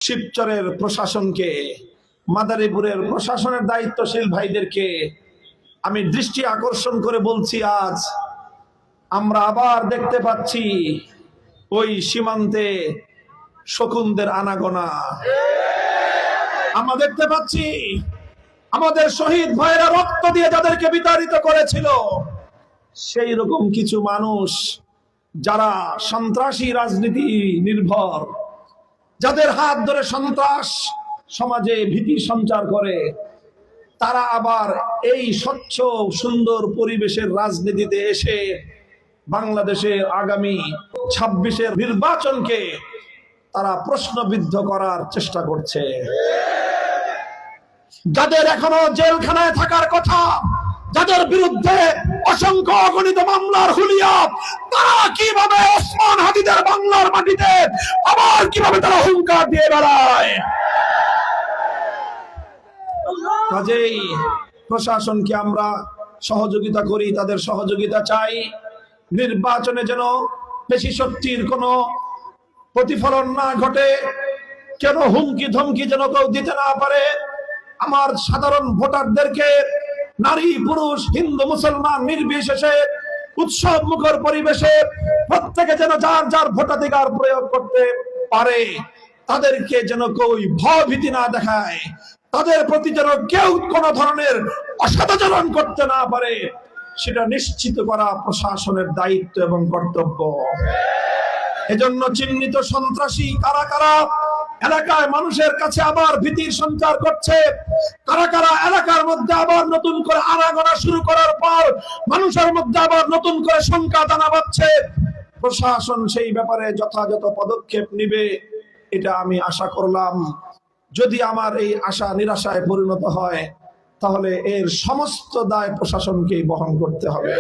শিবচরের প্রশাসনকে, মাদারীপুরের প্রশাসনের দায়িত্বশীল ভাইদেরকে আমি দৃষ্টি আকর্ষণ করে বলছি, আজ আমরা আবার দেখতে পাচ্ছি ওই সীমান্তে শকুনদের আনাগোনা। আমরা দেখতে পাচ্ছি আমাদের শহীদ ভাইয়েরা রক্ত দিয়ে যাদেরকে বিতাড়িত করেছিল, সেই রকম কিছু মানুষ যারা সন্ত্রাসী রাজনীতি নির্ভর, যাদের হাত ধরে সন্ত্রাস সমাজে ভীতি সঞ্চার করে, তারা আবার এই স্বচ্ছ সুন্দর পরিবেশের রাজনীতিতে এসে বাংলাদেশের আগামী 26-এর নির্বাচনকে তারা প্রশ্নবিদ্ধ করার চেষ্টা করছে। যাদের এখনো জেলখানায় থাকার কথা, যাদের বিরুদ্ধে অসংখ্য অগণিত মামলার হুলিয়া, তারা কিভাবে ওসমান হাদিদের বাংলার মাটিতে আবার কিভাবে তারা হুঙ্কার দিয়ে বেড়ায়। কাজেই প্রশাসনকে আমরা সহযোগিতা করি, তাদের সহযোগিতা চাই। নির্বাচনে যেন বেশি শক্তির কোনো প্রতিফলন না ঘটে, কেন হুমকি ধমকি যেন কেউ দিতে না পারে। আমার সাধারণ ভোটারদেরকে, নারী পুরুষ হিন্দু মুসলমান নির্বিশেষে উৎসব মুখর পরিবেশে প্রত্যেকে যেন যার যার ভোটাধিকার প্রয়োগ করতে পারে, তাদেরকে যেন কেউ ভয় ভীতি না দেখায়, তাদের প্রতি যেন কেউ কোন ধরনের অসদাচরণ করতে না পারে, সেটা নিশ্চিত করা প্রশাসনের দায়িত্ব এবং কর্তব্য। এজন্য চিহ্নিত সন্ত্রাসী কারা কারা এলাকায় মানুষের কাছে আবার ভীতির সঞ্চার করছে, কারা কারা এলাকার মধ্যে আবার নতুন করে আনাগোনা শুরু করার পর মানুষের মধ্যে আবার নতুন করে শঙ্কা দানা বাঁধছে, প্রশাসন সেই ব্যাপারে যথাযথ পদক্ষেপ নিবে, এটা আমি আশা করলাম। যদি আমার এই আশা নিরাশায় পরিণত হয়, তাহলে এর সমস্ত দায় প্রশাসনকেই বহন করতে হবে।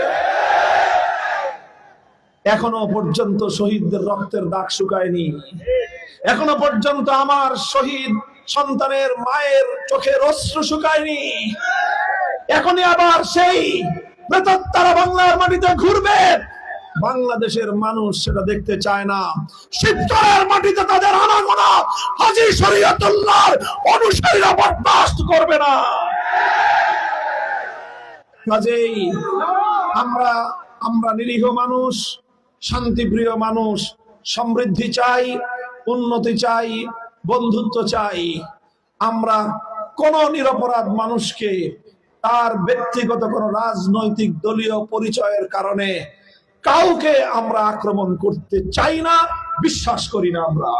এখনো পর্যন্ত শহীদদের রক্তের দাগ শুকায়নি, এখনো পর্যন্ত আমার শহীদ সন্তানের মায়ের চোখের অশ্রু শুকায়নি। এখনই আবার সেই প্রেতাত্মারা বাংলার মাটিতে ঘুরবে, বাংলাদেশের মানুষ সেটা দেখতে চায় না। শিবচরের মাটিতে তাদের আনাগোনা হাজী শরীয়তুল্লাহর অনুসারীরা বরদাস্ত করবে না। কাজেই আমরা নিরীহ মানুষ, শান্তিপ্রিয় মানুষ, সমৃদ্ধি চাই, উন্নতি চাই, বন্ধুত্ব চাই। আমরা কোন নিরপরাধ মানুষকে তার ব্যক্তিগত কোন রাজনৈতিক দলীয় পরিচয়ের কারণে কাউকে আমরা আক্রমণ করতে চাই না, বিশ্বাস করি না আমরা।